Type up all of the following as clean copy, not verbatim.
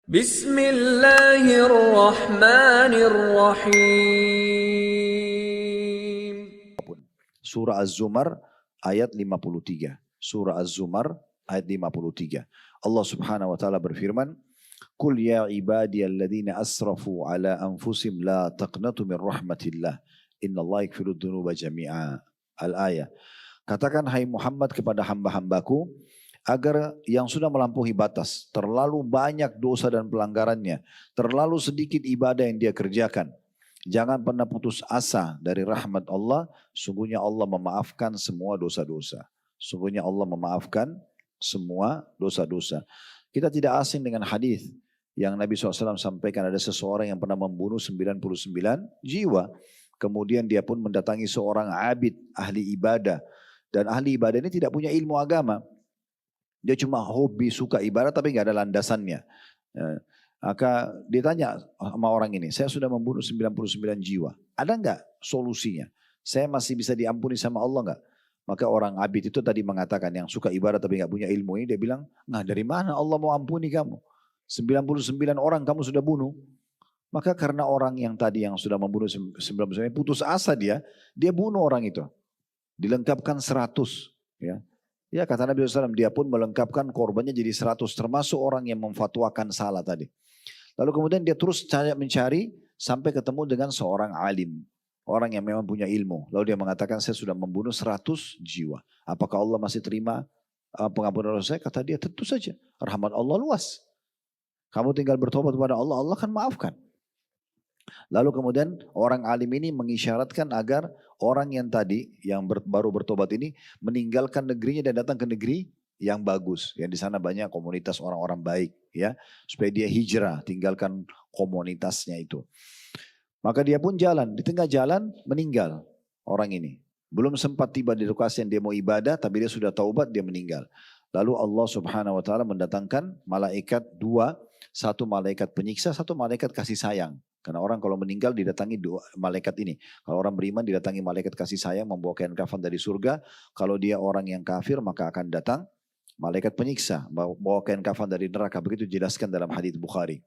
Bismillahirrahmanirrahim. Surah Az-Zumar ayat 53. Surah Az-Zumar ayat 53. Allah Subhanahu wa taala berfirman, "Qul ya ibadiyalladzina asrafu ala anfusihim la taqnatu min rahmatillah. Innallaha yaghfiru dzunuba jami'a." Al-ayah. Katakan hai Muhammad kepada hamba-hambaku agar yang sudah melampaui batas, terlalu banyak dosa dan pelanggarannya, terlalu sedikit ibadah yang dia kerjakan. Jangan pernah putus asa dari rahmat Allah. Sungguhnya Allah memaafkan semua dosa-dosa. Sungguhnya Allah memaafkan semua dosa-dosa. Kita tidak asing dengan hadis yang Nabi SAW sampaikan, ada seseorang yang pernah membunuh 99 jiwa. Kemudian dia pun mendatangi seorang abid, ahli ibadah. Dan ahli ibadah ini tidak punya ilmu agama. Dia cuma hobi, suka ibadah tapi nggak ada landasannya. Maka dia tanya sama orang ini, saya sudah membunuh 99 jiwa. Ada nggak solusinya? Saya masih bisa diampuni sama Allah nggak? Maka orang abid itu tadi mengatakan, yang suka ibadah tapi nggak punya ilmu ini, dia bilang, nah dari mana Allah mau ampuni kamu? 99 orang kamu sudah bunuh. Maka karena orang yang tadi yang sudah membunuh 99 putus asa dia bunuh orang itu. Dilengkapkan 100. Ya kata Nabi SAW, dia pun melengkapkan korbannya jadi 100. Termasuk orang yang memfatwakan salah tadi. Lalu kemudian dia terus mencari sampai ketemu dengan seorang alim. Orang yang memang punya ilmu. Lalu dia mengatakan, saya sudah membunuh 100 jiwa. Apakah Allah masih terima pengampunan dosa saya? Kata dia, tentu saja. Rahmat Allah luas. Kamu tinggal bertobat kepada Allah, Allah akan maafkan. Lalu kemudian orang alim ini mengisyaratkan agar orang yang tadi yang baru bertobat ini meninggalkan negerinya dan datang ke negeri yang bagus, yang di sana banyak komunitas orang-orang baik, ya, supaya dia hijrah, tinggalkan komunitasnya itu. Maka dia pun jalan, di tengah jalan meninggal orang ini. Belum sempat tiba di lokasi yang dia mau ibadah, tapi dia sudah taubat, dia meninggal. Lalu Allah Subhanahu wa taala mendatangkan malaikat dua, satu malaikat penyiksa, satu malaikat kasih sayang. Karena orang kalau meninggal didatangi dua malaikat ini. Kalau orang beriman didatangi malaikat kasih sayang membawa kain kafan dari surga. Kalau dia orang yang kafir maka akan datang malaikat penyiksa bawa kain kafan dari neraka. Begitu dijelaskan dalam hadits Bukhari.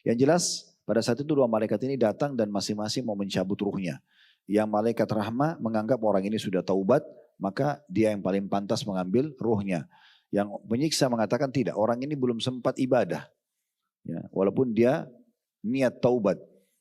Yang jelas pada saat itu dua malaikat ini datang dan masing-masing mau mencabut ruhnya. Yang malaikat rahmah menganggap orang ini sudah taubat, maka dia yang paling pantas mengambil ruhnya. Yang penyiksa mengatakan tidak, orang ini belum sempat ibadah. Ya, walaupun dia niat taubat.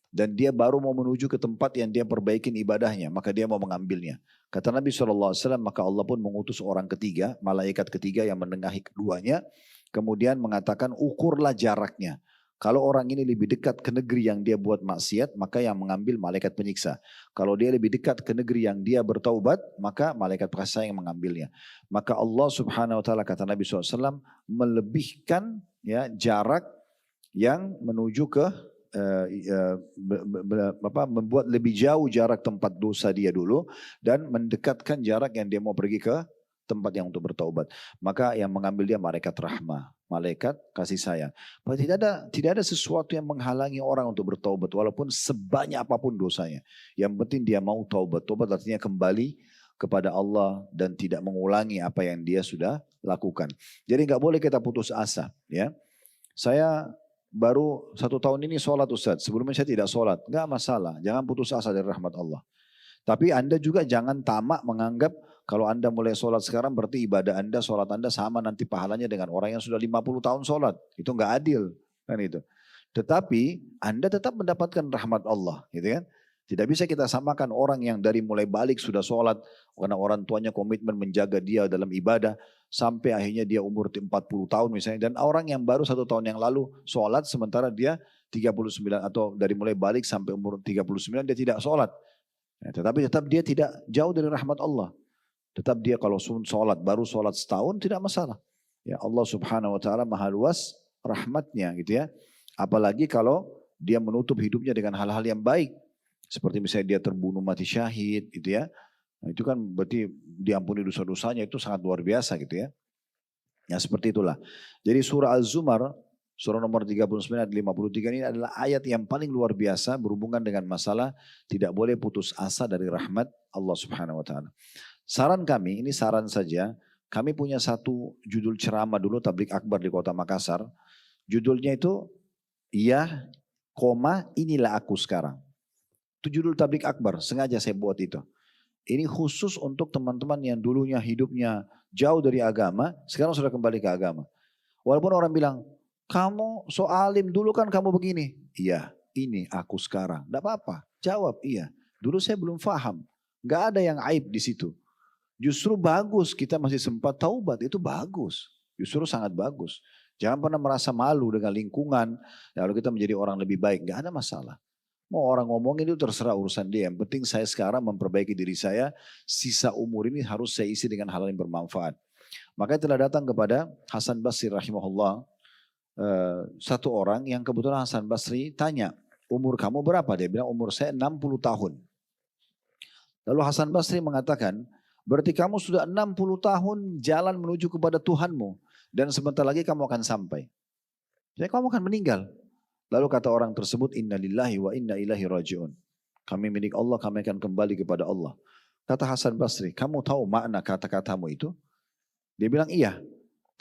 Dan dia baru mau menuju ke tempat yang dia perbaikin ibadahnya. Maka dia mau mengambilnya. Kata Nabi SAW, maka Allah pun mengutus orang ketiga, malaikat ketiga yang menengahi keduanya. Kemudian mengatakan ukurlah jaraknya. Kalau orang ini lebih dekat ke negeri yang dia buat maksiat, maka yang mengambil malaikat penyiksa. Kalau dia lebih dekat ke negeri yang dia bertaubat, maka malaikat kasih sayang yang mengambilnya. Maka Allah Subhanahu wa taala, kata Nabi SAW, melebihkan ya jarak yang menuju ke membuat lebih jauh jarak tempat dosa dia dulu dan mendekatkan jarak yang dia mau pergi ke tempat yang untuk bertaubat. Maka yang mengambil dia malaikat rahmah, malaikat kasih sayang. Tidak ada sesuatu yang menghalangi orang untuk bertaubat walaupun sebanyak apapun dosanya. Yang penting dia mau taubat. Taubat artinya kembali kepada Allah dan tidak mengulangi apa yang dia sudah lakukan. Jadi nggak boleh kita putus asa. Ya, saya baru 1 tahun ini sholat Ustaz. Sebelumnya saya tidak sholat. Enggak masalah. Jangan putus asa dari rahmat Allah. Tapi Anda juga jangan tamak menganggap kalau Anda mulai sholat sekarang berarti ibadah Anda, sholat Anda sama nanti pahalanya dengan orang yang sudah 50 tahun sholat. Itu enggak adil. Kan itu. Tetapi Anda tetap mendapatkan rahmat Allah. Gitu kan. Tidak bisa kita samakan orang yang dari mulai balik sudah sholat. Karena orang tuanya komitmen menjaga dia dalam ibadah. Sampai akhirnya dia umur 40 tahun misalnya. Dan orang yang baru 1 tahun yang lalu sholat sementara dia 39 atau dari mulai balik sampai umur 39 dia tidak sholat. Ya, tetapi tetap dia tidak jauh dari rahmat Allah. Tetap dia kalau sholat baru sholat setahun tidak masalah. Ya, Allah Subhanahu wa taala maha luas rahmatnya gitu ya. Apalagi kalau dia menutup hidupnya dengan hal-hal yang baik. Seperti misalnya dia terbunuh mati syahid gitu ya. Nah, itu kan berarti diampuni dosa-dosanya, itu sangat luar biasa gitu ya. Ya seperti itulah. Jadi surah Az-Zumar, surah nomor 39 ayat 53 ini adalah ayat yang paling luar biasa berhubungan dengan masalah tidak boleh putus asa dari rahmat Allah Subhanahu wa taala. Saran kami, ini saran saja, kami punya satu judul ceramah dulu tablik akbar di Kota Makassar. Judulnya itu Iya, koma, inilah aku sekarang. Itu judul tablik akbar, sengaja saya buat itu. Ini khusus untuk teman-teman yang dulunya hidupnya jauh dari agama, sekarang sudah kembali ke agama. Walaupun orang bilang, kamu so alim, dulu kan kamu begini. Iya, ini aku sekarang. Tidak apa-apa, jawab iya. Dulu saya belum paham. Gak ada yang aib di situ. Justru bagus, kita masih sempat taubat, itu bagus. Justru sangat bagus. Jangan pernah merasa malu dengan lingkungan, lalu kita menjadi orang lebih baik. Gak ada masalah. Mau orang ngomongin itu terserah urusan dia. Yang penting saya sekarang memperbaiki diri saya, sisa umur ini harus saya isi dengan hal yang bermanfaat. Makanya telah datang kepada Hasan Basri rahimahullah, satu orang yang kebetulan Hasan Basri tanya, umur kamu berapa? Dia bilang umur saya 60 tahun. Lalu Hasan Basri mengatakan, berarti kamu sudah 60 tahun jalan menuju kepada Tuhanmu. Dan sebentar lagi kamu akan sampai. Jadi kamu akan meninggal. Lalu kata orang tersebut, inna lillahi wa inna ilaihi raji'un. Kami milik Allah, kami akan kembali kepada Allah. Kata Hasan Basri, kamu tahu makna kata-katamu itu? Dia bilang iya,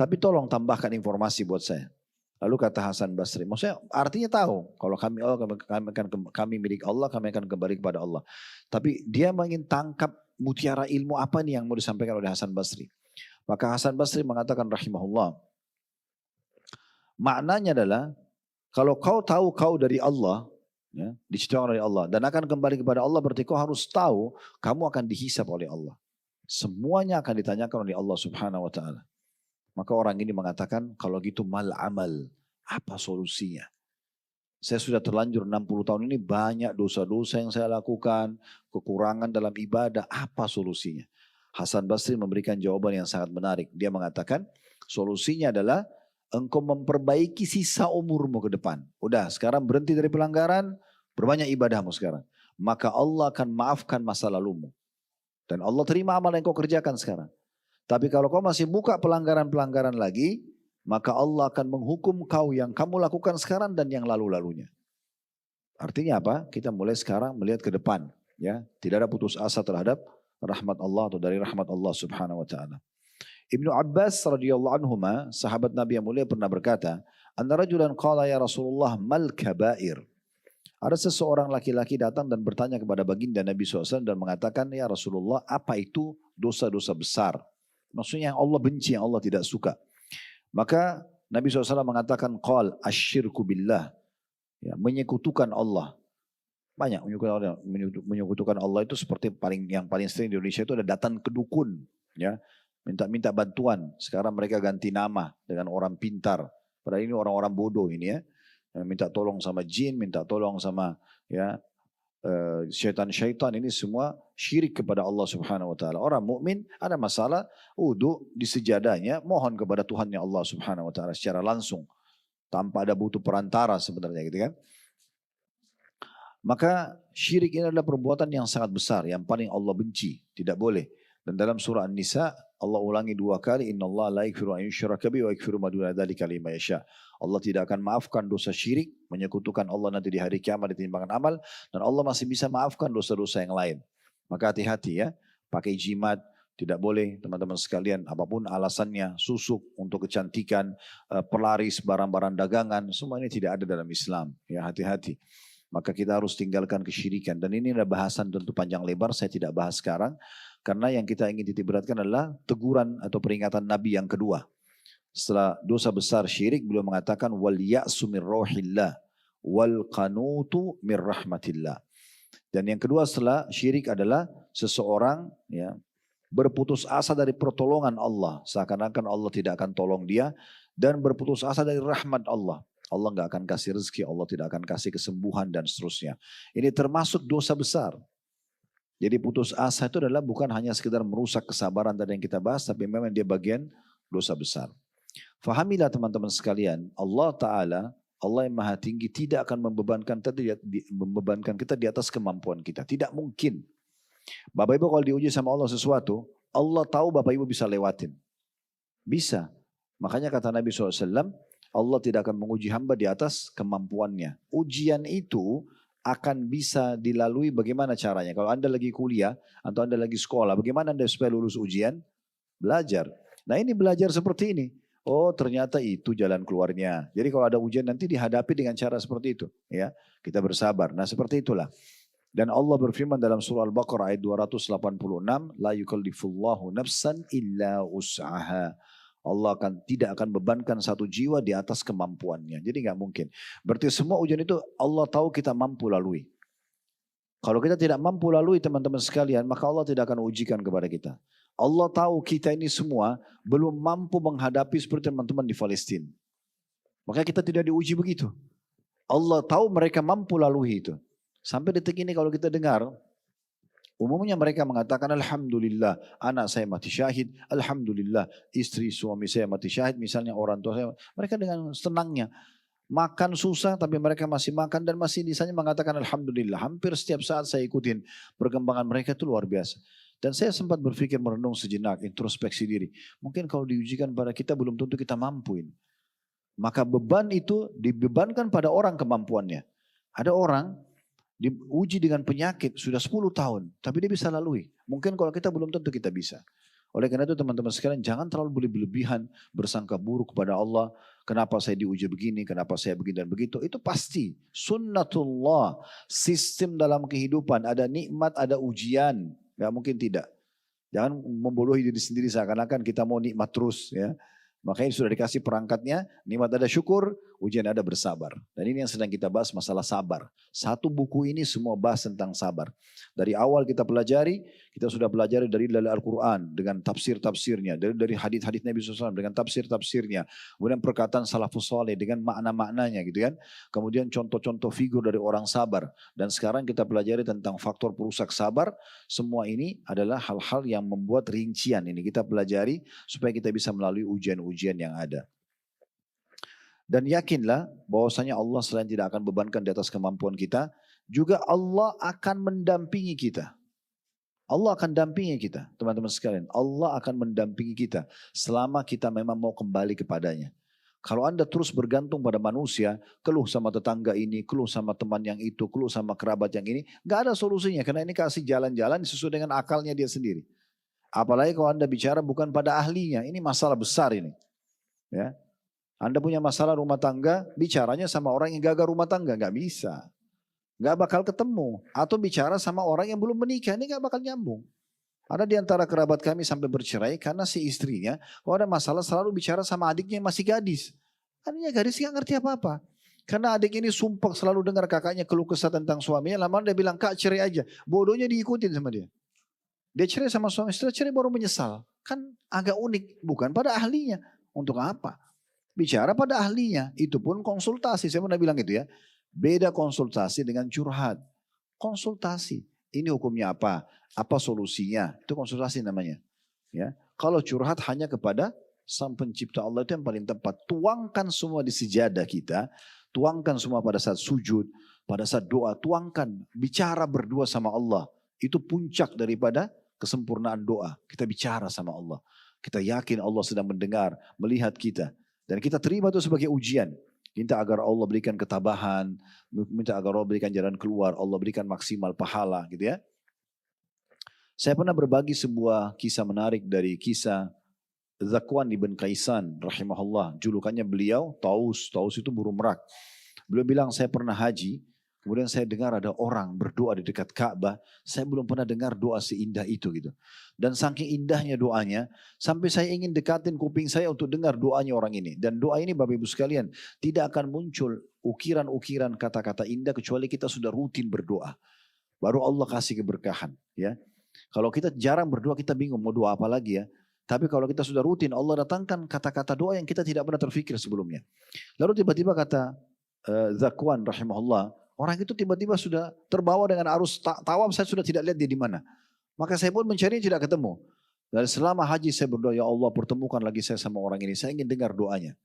tapi tolong tambahkan informasi buat saya. Lalu kata Hasan Basri, maksudnya artinya tahu, kalau kami milik Allah, kami akan kembali kepada Allah. Tapi dia ingin tangkap mutiara ilmu apa nih yang mau disampaikan oleh Hasan Basri. Maka Hasan Basri mengatakan rahimahullah, maknanya adalah, kalau kau tahu kau dari Allah, ya, diciptakan oleh Allah, dan akan kembali kepada Allah, berarti kau harus tahu kamu akan dihisab oleh Allah. Semuanya akan ditanyakan oleh Allah subhanahu wa ta'ala. Maka orang ini mengatakan, kalau gitu mal amal, apa solusinya? Saya sudah terlanjur 60 tahun ini banyak dosa-dosa yang saya lakukan, kekurangan dalam ibadah, apa solusinya? Hasan Basri memberikan jawaban yang sangat menarik. Dia mengatakan, solusinya adalah engkau memperbaiki sisa umurmu ke depan. Udah, sekarang berhenti dari pelanggaran, berbanyak ibadahmu sekarang. Maka Allah akan maafkan masa lalumu. Dan Allah terima amal yang kau kerjakan sekarang. Tapi kalau kau masih buka pelanggaran-pelanggaran lagi, maka Allah akan menghukum kau yang kamu lakukan sekarang dan yang lalu-lalunya. Artinya apa? Kita mulai sekarang melihat ke depan. Ya, tidak ada putus asa terhadap rahmat Allah atau dari rahmat Allah subhanahu wa ta'ala. Ibnu Abbas radhiyallahu anhuma, sahabat Nabi yang mulia pernah berkata, "Anna rajulan qala ya Rasulullah mal kabair." Ada seseorang laki-laki datang dan bertanya kepada baginda Nabi SAW dan mengatakan, ya Rasulullah, apa itu dosa-dosa besar? Maksudnya yang Allah benci, yang Allah tidak suka. Maka Nabi SAW mengatakan, qal asyirku billah, ya, menyekutukan Allah. Banyak menyekutukan Allah itu seperti yang paling sering di Indonesia itu ada datang ke dukun, ya. Minta bantuan. Sekarang mereka ganti nama dengan orang pintar. Padahal ini orang-orang bodoh ini ya. Minta tolong sama jin, minta tolong sama ya syaitan-syaitan, ini semua syirik kepada Allah Subhanahu wa taala. Orang mukmin ada masalah, wudu di sejadahnya, mohon kepada Tuhannya Allah Subhanahu wa taala secara langsung tanpa ada butuh perantara sebenarnya gitu kan. Maka syirik ini adalah perbuatan yang sangat besar, yang paling Allah benci, tidak boleh. Dan dalam surah An-Nisa Allah ulangi 2 kali, innallaha la yaghfiru an yushraka bihi wa yaghfiru ma duna dzalika liman yasha. Allah tidak akan maafkan dosa syirik, menyekutukan Allah nanti di hari kiamat di timbangan amal, dan Allah masih bisa maafkan dosa-dosa yang lain. Maka hati-hati ya, pakai jimat tidak boleh teman-teman sekalian, apapun alasannya, susuk untuk kecantikan, pelaris barang-barang dagangan, semua ini tidak ada dalam Islam. Ya, hati-hati. Maka kita harus tinggalkan kesyirikan. Dan ini adalah bahasan tentu panjang lebar, saya tidak bahas sekarang. Karena yang kita ingin titik beratkan adalah teguran atau peringatan Nabi yang kedua. Setelah dosa besar syirik, beliau mengatakan, wal ya'su min rohillah, wal qanutu min rahmatillah. Dan yang kedua setelah syirik adalah seseorang ya, berputus asa dari pertolongan Allah. Seakan-akan Allah tidak akan tolong dia. Dan berputus asa dari rahmat Allah. Allah nggak akan kasih rezeki, Allah tidak akan kasih kesembuhan dan seterusnya. Ini termasuk dosa besar. Jadi putus asa itu adalah bukan hanya sekedar merusak kesabaran tadi yang kita bahas, tapi memang dia bagian dosa besar. Fahamilah teman-teman sekalian, Allah Ta'ala, Allah yang maha tinggi tidak akan membebankan kita di atas kemampuan kita. Tidak mungkin. Bapak Ibu kalau diuji sama Allah sesuatu, Allah tahu Bapak Ibu bisa lewatin. Bisa. Makanya kata Nabi SAW, Allah tidak akan menguji hamba di atas kemampuannya. Ujian itu akan bisa dilalui bagaimana caranya. Kalau Anda lagi kuliah atau Anda lagi sekolah, bagaimana Anda supaya lulus ujian? Belajar. Nah ini belajar seperti ini. Oh ternyata itu jalan keluarnya. Jadi kalau ada ujian nanti dihadapi dengan cara seperti itu. Ya, kita bersabar. Nah seperti itulah. Dan Allah berfirman dalam surah Al-Baqarah ayat 286, la yukallifullahu nafsan illa us'aha. Allah tidak akan bebankan satu jiwa di atas kemampuannya. Jadi nggak mungkin. Berarti semua ujian itu Allah tahu kita mampu lalui. Kalau kita tidak mampu lalui teman-teman sekalian, maka Allah tidak akan ujikan kepada kita. Allah tahu kita ini semua belum mampu menghadapi seperti teman-teman di Palestina. Maka kita tidak diuji begitu. Allah tahu mereka mampu lalui itu. Sampai detik ini kalau kita dengar, umumnya mereka mengatakan Alhamdulillah anak saya mati syahid, Alhamdulillah istri suami saya mati syahid, misalnya orang tua saya. Mereka dengan senangnya. Makan susah tapi mereka masih makan dan masih misalnya mengatakan Alhamdulillah. Hampir setiap saat saya ikutin perkembangan mereka itu luar biasa. Dan saya sempat berpikir merenung sejenak, introspeksi diri. Mungkin kalau diujikan pada kita belum tentu kita mampuin. Maka beban itu dibebankan pada orang kemampuannya. Ada orang diuji dengan penyakit sudah 10 tahun. Tapi dia bisa lalui. Mungkin kalau kita belum tentu kita bisa. Oleh karena itu teman-teman sekalian jangan terlalu berlebihan bersangka buruk kepada Allah. Kenapa saya diuji begini, kenapa saya begini dan begitu. Itu pasti sunnatullah. Sistem dalam kehidupan ada nikmat, ada ujian. Gak mungkin tidak. Jangan membodohi diri sendiri seakan-akan kita mau nikmat terus ya. Makanya sudah dikasih perangkatnya, nikmat ada syukur, ujian ada bersabar. Dan ini yang sedang kita bahas masalah sabar. Satu buku ini semua bahas tentang sabar. Dari awal kita pelajari, kita sudah pelajari dari Al-Quran dengan tafsir-tafsirnya. Dari hadis-hadis Nabi SAW dengan tafsir-tafsirnya. Kemudian perkataan salafus saleh dengan makna-maknanya gitu kan. Kemudian contoh-contoh figur dari orang sabar. Dan sekarang kita pelajari tentang faktor perusak sabar. Semua ini adalah hal-hal yang membuat rincian ini kita pelajari supaya kita bisa melalui ujian-ujian yang ada. Dan yakinlah bahwasanya Allah selain tidak akan bebankan di atas kemampuan kita, juga Allah akan mendampingi kita. Allah akan dampingi kita, teman-teman sekalian. Allah akan mendampingi kita selama kita memang mau kembali kepadanya. Kalau Anda terus bergantung pada manusia, keluh sama tetangga ini, keluh sama teman yang itu, keluh sama kerabat yang ini, nggak ada solusinya karena ini kasih jalan-jalan sesuai dengan akalnya dia sendiri. Apalagi kalau Anda bicara bukan pada ahlinya, ini masalah besar ini. Ya. Anda punya masalah rumah tangga, bicaranya sama orang yang gagal rumah tangga, nggak bisa. Nggak bakal ketemu. Atau bicara sama orang yang belum menikah, ini nggak bakal nyambung. Ada di antara kerabat kami sampai bercerai karena si istrinya, kalau ada masalah selalu bicara sama adiknya yang masih gadis. Adiknya gadis nggak ngerti apa-apa. Karena adik ini sumpah selalu dengar kakaknya keluh kesah tentang suaminya, lama dia bilang, Kak cerai aja. Bodohnya diikutin sama dia. Dia cerai sama suami, setelah cerai baru menyesal. Kan agak unik, bukan pada ahlinya. Untuk apa? Bicara pada ahlinya, itu pun konsultasi. Saya pernah bilang itu ya. Beda konsultasi dengan curhat. Konsultasi, ini hukumnya apa? Apa solusinya? Itu konsultasi namanya. Ya, kalau curhat hanya kepada Sang Pencipta Allah itu yang paling tepat. Tuangkan semua di sejadah kita, tuangkan semua pada saat sujud, pada saat doa, tuangkan, bicara berdua sama Allah. Itu puncak daripada kesempurnaan doa. Kita bicara sama Allah. Kita yakin Allah sedang mendengar, melihat kita. Dan kita terima itu sebagai ujian. Minta agar Allah berikan ketabahan, minta agar Allah berikan jalan keluar, Allah berikan maksimal pahala gitu ya. Saya pernah berbagi sebuah kisah menarik dari kisah Zakwan ibn Kaisan rahimahullah. Julukannya beliau Taus, Taus itu burung merak. Beliau bilang saya pernah haji, kemudian saya dengar ada orang berdoa di dekat Ka'bah, saya belum pernah dengar doa seindah itu gitu. Dan saking indahnya doanya, sampai saya ingin dekatin kuping saya untuk dengar doanya orang ini. Dan doa ini Bapak Ibu sekalian, tidak akan muncul ukiran-ukiran kata-kata indah kecuali kita sudah rutin berdoa. Baru Allah kasih keberkahan. Ya. Kalau kita jarang berdoa kita bingung mau doa apa lagi ya. Tapi kalau kita sudah rutin Allah datangkan kata-kata doa yang kita tidak pernah terfikir sebelumnya. Lalu tiba-tiba kata Zakwan rahimahullah, orang itu tiba-tiba sudah terbawa dengan arus tawaf, saya sudah tidak lihat dia di mana. Maka saya pun mencari tidak ketemu. Dan selama haji saya berdoa, ya Allah pertemukan lagi saya sama orang ini. Saya ingin dengar doanya.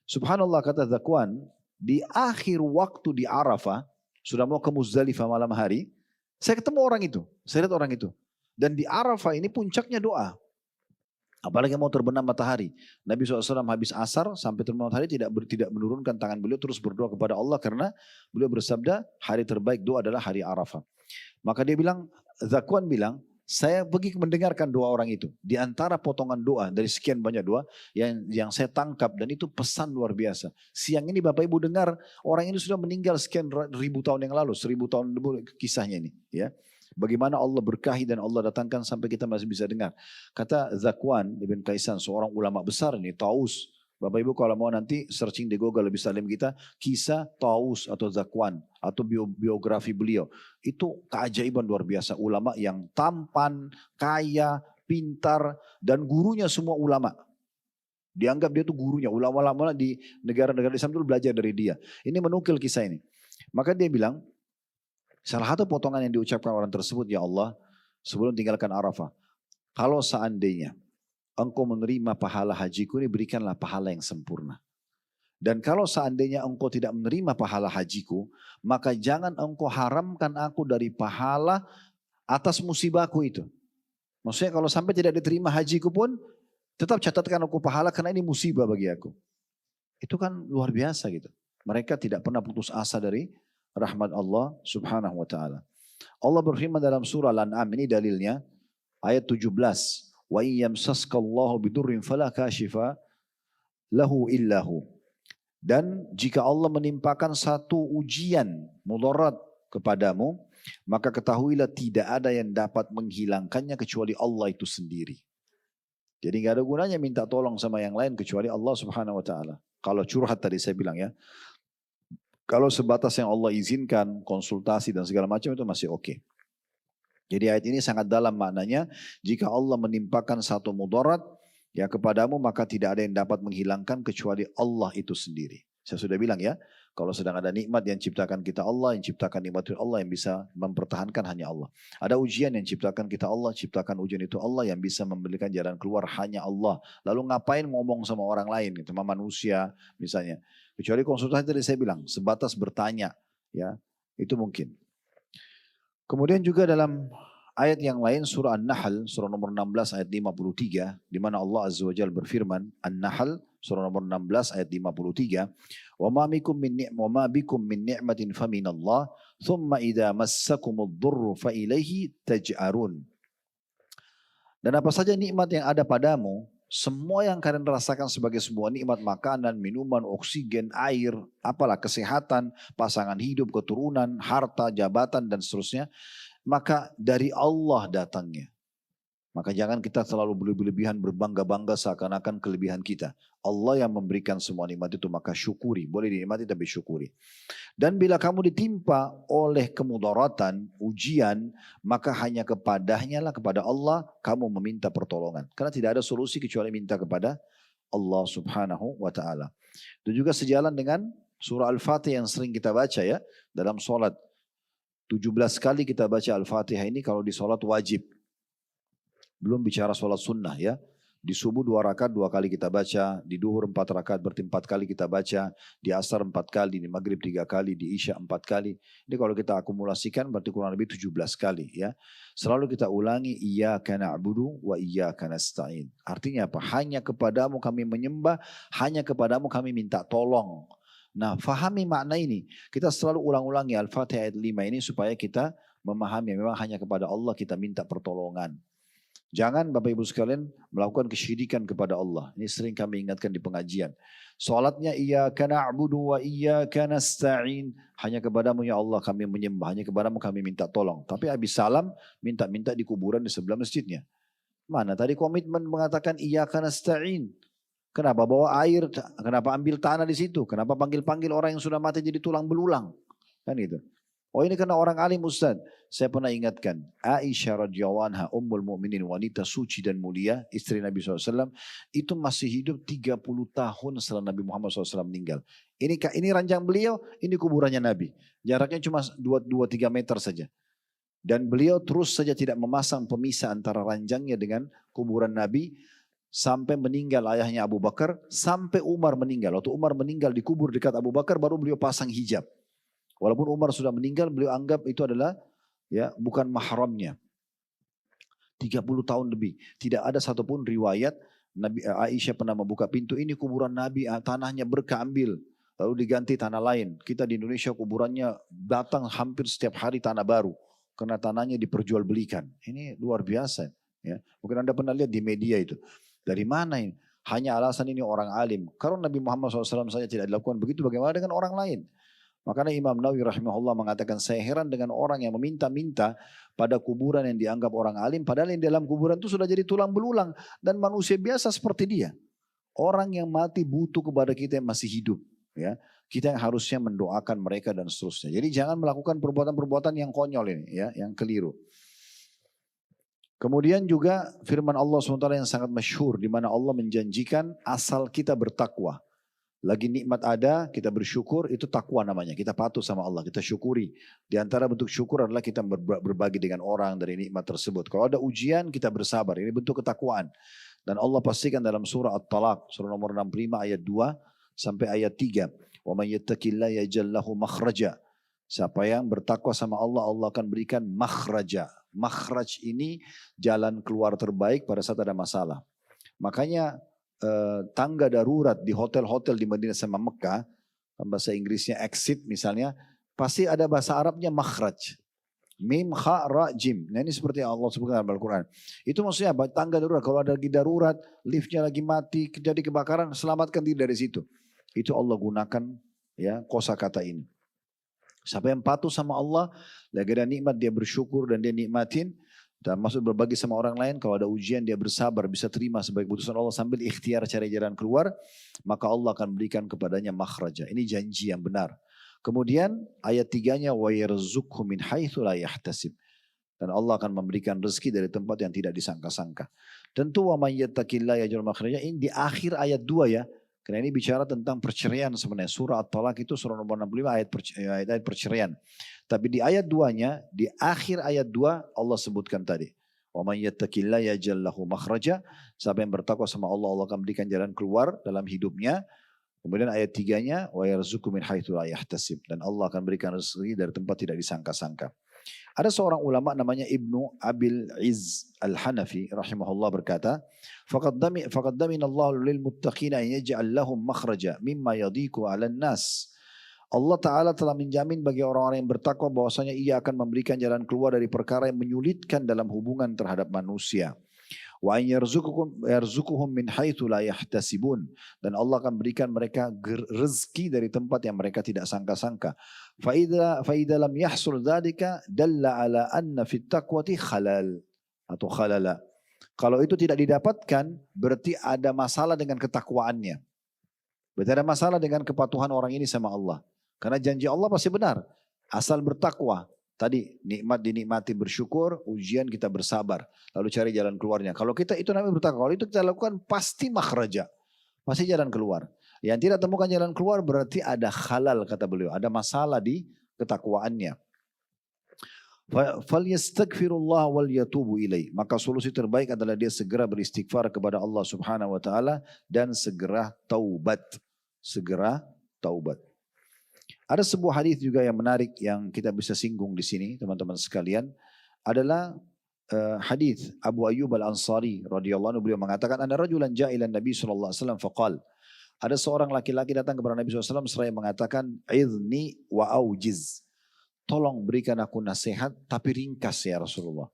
Subhanallah kata Zakwan, di akhir waktu di Arafah, sudah mau ke Muzdalifah malam hari, saya ketemu orang itu. Saya lihat orang itu. Dan di Arafah ini puncaknya doa. Apalagi mau terbenam matahari. Nabi SAW habis asar sampai terbenam matahari tidak menurunkan tangan beliau, terus berdoa kepada Allah karena beliau bersabda hari terbaik doa adalah hari Arafah. Maka dia bilang, Zakwan bilang, Saya pergi mendengarkan doa orang itu. Di antara potongan doa, dari sekian banyak doa, yang saya tangkap, dan itu pesan luar biasa. Siang ini Bapak Ibu dengar, orang ini sudah meninggal sekian ribu tahun yang lalu, 1000 tahun dulu kisahnya ini. Ya. Bagaimana Allah berkahi dan Allah datangkan sampai kita masih bisa dengar. Kata Zakwan Ibn Kaisan, seorang ulama besar ini, Taus. Bapak Ibu kalau mau nanti searching di Google lebih salim kita, kisah Taus atau Zakwan atau biografi beliau. Itu keajaiban luar biasa. Ulama yang tampan, kaya, pintar, dan gurunya semua ulama. Dianggap dia itu gurunya. Ulama-ulama di negara-negara Islam itu belajar dari dia. Ini menukil kisah ini. Maka dia bilang, salah satu potongan yang diucapkan orang tersebut, ya Allah, sebelum tinggalkan Arafah, kalau seandainya engkau menerima pahala hajiku ini, berikanlah pahala yang sempurna. Dan kalau seandainya engkau tidak menerima pahala hajiku, maka jangan engkau haramkan aku dari pahala atas musibahku itu. Maksudnya kalau sampai tidak diterima hajiku pun, tetap catatkan aku pahala karena ini musibah bagi aku. Itu kan luar biasa gitu. Mereka tidak pernah putus asa dari rahmat Allah subhanahu wa ta'ala. Allah berfirman dalam surah Al-An'am, ini dalilnya, ayat 17. Wa iyyamsaskallahu bidurrin fala kashifa lahu illahu. Dan jika Allah menimpakan satu ujian mudarat kepadamu, maka ketahuilah tidak ada yang dapat menghilangkannya kecuali Allah itu sendiri. Jadi nggak ada gunanya minta tolong sama yang lain kecuali Allah subhanahu wa ta'ala. Kalau curhat tadi saya bilang ya, kalau sebatas yang Allah izinkan, konsultasi dan segala macam itu masih oke. Jadi ayat ini sangat dalam maknanya, jika Allah menimpakan satu mudarat ya kepadamu, maka tidak ada yang dapat menghilangkan kecuali Allah itu sendiri. Saya sudah bilang ya, kalau sedang ada nikmat yang ciptakan kita Allah, yang ciptakan nikmat itu Allah, yang bisa mempertahankan hanya Allah. Ada ujian yang ciptakan kita Allah, ciptakan ujian itu Allah, yang bisa memberikan jalan keluar hanya Allah. Lalu ngapain ngomong sama orang lain, sama manusia misalnya. Kecuali konsultasi tadi saya bilang, sebatas bertanya, ya itu mungkin. Kemudian juga dalam ayat yang lain surah An-Nahl surah nomor 16 ayat 53 di mana Allah Azza wa Jalla berfirman, An-Nahl surah nomor 16 ayat 53, "Wa ma bikum min ni'matin faminallah, thumma idza massakumud dhurru fa ilaihi taj'arun." Dan apa saja nikmat yang ada padamu, semua yang kalian rasakan sebagai sebuah nikmat, makanan, minuman, oksigen, air, apalah kesehatan, pasangan hidup, keturunan, harta, jabatan dan seterusnya, maka dari Allah datangnya. Maka jangan kita selalu berlebihan berbangga-bangga seakan-akan kelebihan kita. Allah yang memberikan semua nikmat itu, maka syukuri. Boleh dinikmati tapi syukuri. Dan bila kamu ditimpa oleh kemudaratan, ujian, maka hanya kepadanya lah, kepada Allah kamu meminta pertolongan. Karena tidak ada solusi kecuali minta kepada Allah subhanahu wa ta'ala. Itu juga sejalan dengan surah Al-Fatihah yang sering kita baca ya. Dalam sholat 17 kali kita baca Al-Fatihah ini kalau di sholat wajib. Belum bicara sholat sunnah ya. Di subuh 2 rakaat 2 kali kita baca, di duhur 4 rakaat berarti 4 kali kita baca, di asar 4 kali, di maghrib 3 kali, di isya 4 kali. Ini kalau kita akumulasikan berarti kurang lebih 17 kali ya. Selalu kita ulangi iyyaka na'budu wa iyyaka nasta'in. Artinya apa? Hanya kepadamu kami menyembah, hanya kepadamu kami minta tolong. Nah, fahami makna ini. Kita selalu ulang-ulangi Al-Fatihah ayat 5 ini supaya kita memahami memang hanya kepada Allah kita minta pertolongan. Jangan Bapak Ibu sekalian melakukan kesyirikan kepada Allah. Ini sering kami ingatkan di pengajian. Salatnya iyyaka na'budu wa iyyaka nasta'in. Hanya kepadamu ya Allah kami menyembah. Hanya kepadamu kami minta tolong. Tapi habis salam minta-minta di kuburan di sebelah masjidnya. Mana tadi komitmen mengatakan iyyaka nasta'in. Kenapa bawa air? Kenapa ambil tanah di situ? Kenapa panggil-panggil orang yang sudah mati jadi tulang belulang? Kan gitu. Oh ini karena orang alim Ustaz. Saya pernah ingatkan. Aisyah radhiyallahu anha, ummul mu'minin, wanita suci dan mulia, istri Nabi SAW. Itu masih hidup 30 tahun setelah Nabi Muhammad SAW meninggal. Ini ranjang beliau, ini kuburannya Nabi. Jaraknya cuma 2-3 meter saja. Dan beliau terus saja tidak memasang pemisah antara ranjangnya dengan kuburan Nabi. Sampai meninggal ayahnya Abu Bakar, sampai Umar meninggal. Waktu Umar meninggal dikubur dekat Abu Bakar, baru beliau pasang hijab. Walaupun Umar sudah meninggal, beliau anggap itu adalah ya bukan mahramnya. 30 tahun lebih. Tidak ada satupun riwayat Nabi Aisyah pernah membuka pintu, ini kuburan Nabi, tanahnya berkah ambil. Lalu diganti tanah lain. Kita di Indonesia kuburannya datang hampir setiap hari tanah baru. karena tanahnya diperjualbelikan. Ini luar biasa. Ya. Mungkin Anda pernah lihat di media itu. Dari mana ini? Hanya alasan ini orang alim. Kalau Nabi Muhammad SAW saja tidak dilakukan begitu, bagaimana dengan orang lain? Makanya Imam Nawawi rahimahullah mengatakan, saya heran dengan orang yang meminta-minta pada kuburan yang dianggap orang alim, padahal yang dalam kuburan itu sudah jadi tulang belulang dan manusia biasa seperti dia. Orang yang mati butuh kepada kita yang masih hidup. Ya, kita yang harusnya mendoakan mereka dan seterusnya. Jadi jangan melakukan perbuatan-perbuatan yang konyol ini, ya, yang keliru. Kemudian juga firman Allah SWT yang sangat masyhur, di mana Allah menjanjikan asal kita bertakwa. Lagi nikmat ada, kita bersyukur, itu takwa namanya. Kita patuh sama Allah, kita syukuri. Di antara bentuk syukur adalah kita berbagi dengan orang dari nikmat tersebut. Kalau ada ujian, kita bersabar. Ini bentuk ketakwaan. Dan Allah pastikan dalam surah At-Talaq, surah nomor 65 ayat 2 sampai ayat 3. Wa may yattaqillaha yaj'al lahu makhraja. Siapa yang bertakwa sama Allah, Allah akan berikan makhraja. Makhraj ini jalan keluar terbaik pada saat ada masalah. Makanya tangga darurat di hotel-hotel di Madinah sama Mekah, bahasa Inggrisnya exit misalnya, pasti ada bahasa Arabnya makhraj. Mim, kha, ra, jim. Nah ini seperti yang Allah sebutkan dalam Al-Quran. Itu maksudnya apa? Tangga darurat. Kalau ada lagi darurat, liftnya lagi mati, terjadi kebakaran, selamatkan diri dari situ. Itu Allah gunakan ya kosakata ini. Siapa yang patuh sama Allah, lagi ada nikmat dia bersyukur dan dia nikmatin, dan maksud berbagi sama orang lain. Kalau ada ujian dia bersabar, bisa terima sebagai putusan Allah sambil ikhtiar cari jalan keluar, maka Allah akan berikan kepadanya makhraja. Ini janji yang benar. Kemudian ayat 3-nya wa yarzuqhu min haitsu la yahtasib. Dan Allah akan memberikan rezeki dari tempat yang tidak disangka-sangka. Tentu wa may yattaqillaha yaj'al makhraja ini di akhir ayat 2 ya. Karena ini bicara tentang perceraian sebenarnya. Surah At-Talaq itu surah nomor 65 ayat perceraian. Tapi di ayat 2-nya, di akhir ayat 2 Allah sebutkan tadi. Wa may yattaqillaha yaj'al lahu makhraja. Siapa yang bertakwa sama Allah, Allah akan berikan jalan keluar dalam hidupnya. Kemudian ayat 3-nya wa yarzuqhu min haitsu la yahtasib. Dan Allah akan berikan rezeki dari tempat tidak disangka-sangka. Ada seorang ulama namanya Ibnu Abil Izz Al-Hanafi rahimahullah berkata, faqad damina Allah lil muttaqina an yaj'al lahum makhraja mimma yadiqu 'alan nas. Allah Ta'ala telah menjamin bagi orang-orang yang bertakwa bahwasanya ia akan memberikan jalan keluar dari perkara yang menyulitkan dalam hubungan terhadap manusia. Wa an yarzuquhum min haitsu la yahtasibun, dan Allah akan berikan mereka rezeki dari tempat yang mereka tidak sangka-sangka. Fa idza lam yahsul dzalika dalla ala anna fit taqwati khalal atau khalala. Kalau itu tidak didapatkan berarti ada masalah dengan ketakwaannya. Berarti ada masalah dengan kepatuhan orang ini sama Allah. Karena janji Allah pasti benar. Asal bertakwa. Tadi nikmat dinikmati bersyukur, ujian kita bersabar. Lalu cari jalan keluarnya. Kalau kita itu namanya bertakwa. Kalau itu kita lakukan pasti makhraja. Pasti jalan keluar. Yang tidak temukan jalan keluar berarti ada khalal kata beliau. Ada masalah di ketakwaannya. Falyastaghfirullah wal yatubu ilaih. Maka solusi terbaik adalah dia segera beristighfar kepada Allah Subhanahu wa taala dan segera taubat. Segera taubat. Ada sebuah hadis juga yang menarik yang kita bisa singgung di sini teman-teman sekalian adalah hadis Abu Ayyub Al-Ansari radhiyallahu anhu, beliau mengatakan ana rajulan ja'ilan Nabi sallallahu alaihi wasallam faqal. Ada seorang laki-laki datang kepada Nabi SAW seraya mengatakan idni wa aujiz. Tolong berikan aku nasihat tapi ringkas ya Rasulullah.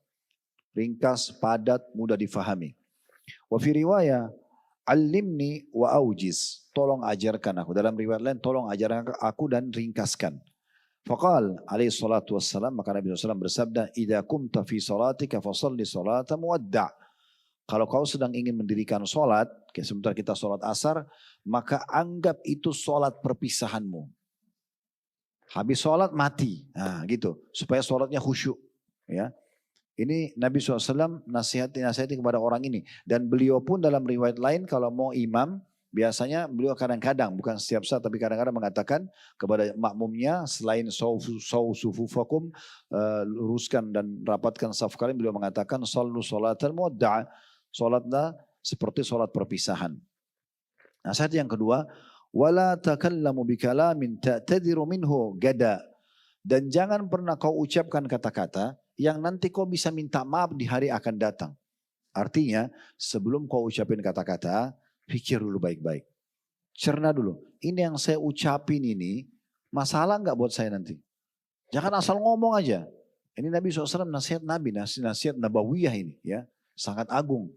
Ringkas, padat, mudah difahami. Wa fi riwayah alimni wa aujiz. Tolong ajarkan aku. Dalam riwayat lain, tolong ajarkan aku dan ringkaskan. Faqal alaihi salatu wassalam, maka Nabi SAW bersabda, idza kumta fi salatika fasalli salata muwadda'. Kalau kau sedang ingin mendirikan solat, sebentar kita solat asar, maka anggap itu solat perpisahanmu. Habis solat mati. Nah gitu. Supaya solatnya khusyuk. Ya. Ini Nabi SAW nasihati kepada orang ini. Dan beliau pun dalam riwayat lain kalau mau imam, biasanya beliau kadang-kadang, bukan setiap saat, tapi kadang-kadang mengatakan kepada makmumnya, selain sufufakum, luruskan dan rapatkan saf kalian, beliau mengatakan, sallu salatal muwadda', salatlah seperti salat perpisahan. Nasihat yang kedua, wala takallamu bikalamin ta'tadiru minhu gada. Dan jangan pernah kau ucapkan kata-kata yang nanti kau bisa minta maaf di hari akan datang. Artinya, sebelum kau ucapin kata-kata, pikir dulu baik-baik. Cerna dulu. Ini yang saya ucapin ini, masalah nggak buat saya nanti? Jangan asal ngomong aja. Ini Nabi SAW nasihat Nabi, nasihat nabawiyah ini ya, sangat agung.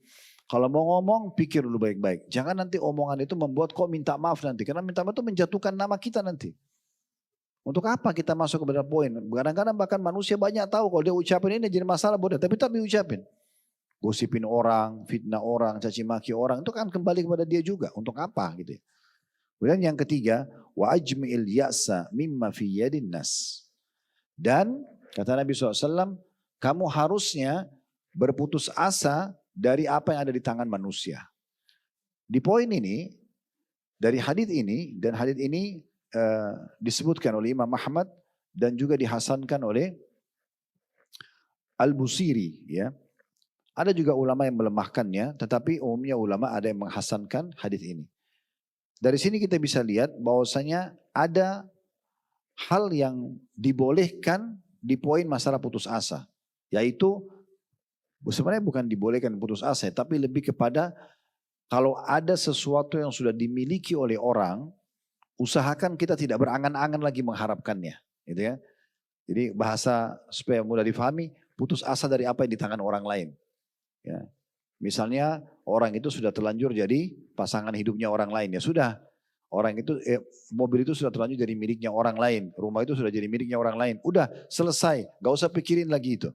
Kalau mau ngomong, pikir dulu baik-baik. Jangan nanti omongan itu membuat kok minta maaf nanti. Karena minta maaf itu menjatuhkan nama kita nanti. Untuk apa kita masuk kepada poin? Kadang-kadang bahkan manusia banyak tahu kalau dia ucapin ini jadi masalah boleh. Tapi ucapin. Gosipin orang, fitnah orang, caci maki orang. Itu kan kembali kepada dia juga. Untuk apa gitu ya. Kemudian yang ketiga, wa ajmi'il ya'sa mimma fi yadin nas. Dan kata Nabi SAW, kamu harusnya berputus asa dari apa yang ada di tangan manusia. Di poin ini, dari hadits ini, dan hadits ini disebutkan oleh Imam Ahmad dan juga dihasankan oleh Al-Busiri. Ya. Ada juga ulama yang melemahkannya, tetapi umumnya ulama ada yang menghasankan hadits ini. Dari sini kita bisa lihat bahwasanya ada hal yang dibolehkan di poin masalah putus asa. Yaitu sebenarnya bukan dibolehkan putus asa, tapi lebih kepada kalau ada sesuatu yang sudah dimiliki oleh orang, usahakan kita tidak berangan-angan lagi mengharapkannya. Gitu ya. Jadi bahasa supaya mudah difahami, putus asa dari apa yang di tangan orang lain. Ya. Misalnya orang itu sudah terlanjur jadi pasangan hidupnya orang lain. Ya sudah, orang itu mobil itu sudah terlanjur jadi miliknya orang lain. Rumah itu sudah jadi miliknya orang lain. Udah selesai, gak usah pikirin lagi itu.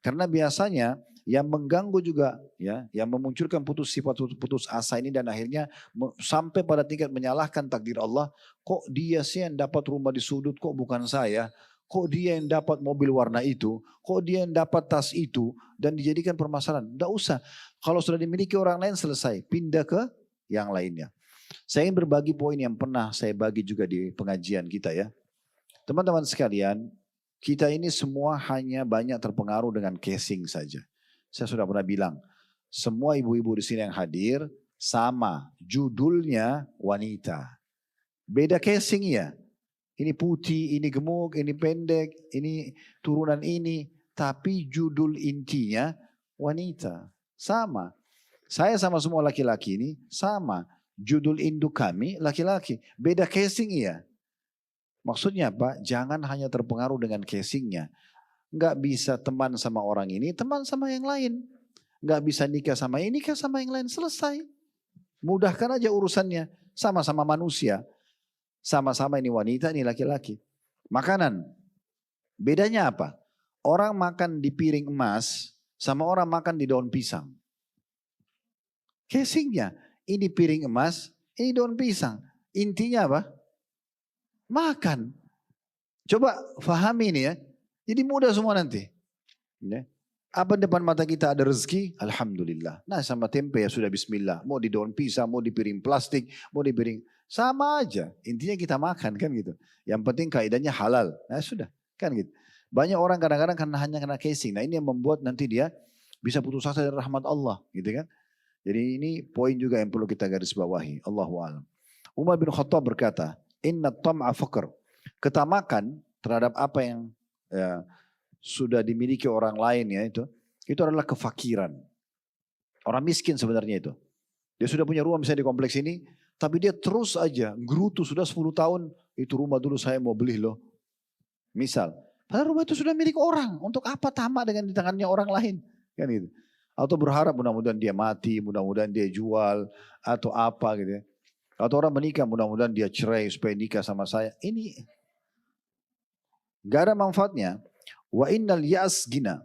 Karena biasanya yang mengganggu juga ya, yang memunculkan sifat putus asa ini dan akhirnya sampai pada tingkat menyalahkan takdir Allah, kok dia sih yang dapat rumah di sudut, kok bukan saya, kok dia yang dapat mobil warna itu, kok dia yang dapat tas itu, dan dijadikan permasalahan. Tidak usah, kalau sudah dimiliki orang lain selesai, pindah ke yang lainnya. Saya ingin berbagi poin yang pernah saya bagi juga di pengajian kita ya. Teman-teman sekalian, kita ini semua hanya banyak terpengaruh dengan casing saja. Saya sudah pernah bilang, semua ibu-ibu di sini yang hadir sama, judulnya wanita. Beda casing ya. Ini putih, ini gemuk, ini pendek, ini turunan ini. Tapi judul intinya wanita. Sama. Saya sama semua laki-laki ini sama. Judul induk kami laki-laki. Beda casing ya. Maksudnya apa? Jangan hanya terpengaruh dengan casingnya. Nggak bisa teman sama orang ini, teman sama yang lain. Nggak bisa nikah sama ini, nikah sama yang lain. Selesai. Mudahkan aja urusannya. Sama-sama manusia. Sama-sama ini wanita, ini laki-laki. Makanan. Bedanya apa? Orang makan di piring emas, sama orang makan di daun pisang. Casingnya. Ini piring emas, ini daun pisang. Intinya apa? Makan. Coba fahami ini ya. Jadi mudah semua nanti. Ya. Apa depan mata kita ada rezeki? Alhamdulillah. Nah sama tempe ya sudah bismillah. Mau di daun pisang, mau di piring plastik, mau di piring. Sama aja. Intinya kita makan kan gitu. Yang penting kaidahnya halal. Nah sudah. Kan gitu. Banyak orang kadang-kadang hanya kena casing. Nah ini yang membuat nanti dia bisa putus asa dari rahmat Allah. Gitu kan. Jadi ini poin juga yang perlu kita garis bawahi. Allahu a'lam. Umar bin Khattab berkata, inna tam'a faqr. Ketamakan terhadap apa yang ya, sudah dimiliki orang lain ya itu adalah kefakiran. Orang miskin sebenarnya itu. Dia sudah punya rumah misalnya di kompleks ini, tapi dia terus aja gerutu sudah 10 tahun, itu rumah dulu saya mau beli loh. Misal, padahal rumah itu sudah milik orang, untuk apa tamak dengan di tangannya orang lain? Kan gitu. Atau berharap mudah-mudahan dia mati, mudah-mudahan dia jual, atau apa gitu ya. Atau orang menikah, mudah-mudahan dia cerai supaya nikah sama saya. Ini gak ada manfaatnya. Wa innal ya'as gina.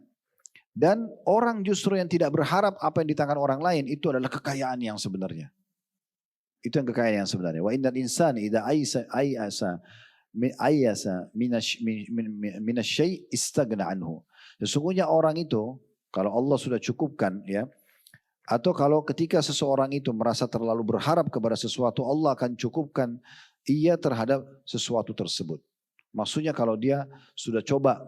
Dan orang justru yang tidak berharap apa yang di tangan orang lain, itu adalah kekayaan yang sebenarnya. Itu yang kekayaan yang sebenarnya. Wa innal insani idha ayasa minasyai istagna anhu. Sesungguhnya orang itu, kalau Allah sudah cukupkan ya, atau kalau ketika seseorang itu merasa terlalu berharap kepada sesuatu, Allah akan cukupkan ia terhadap sesuatu tersebut. Maksudnya kalau dia sudah coba,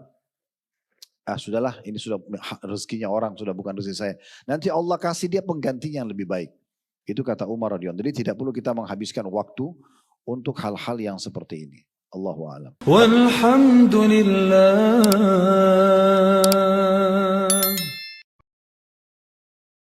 sudahlah ini sudah rezekinya orang, sudah bukan rezeki saya. Nanti Allah kasih dia penggantinya yang lebih baik. Itu kata Umar radhiyallahu anhu. Jadi tidak perlu kita menghabiskan waktu untuk hal-hal yang seperti ini. Allahu a'lam. Walhamdulillah.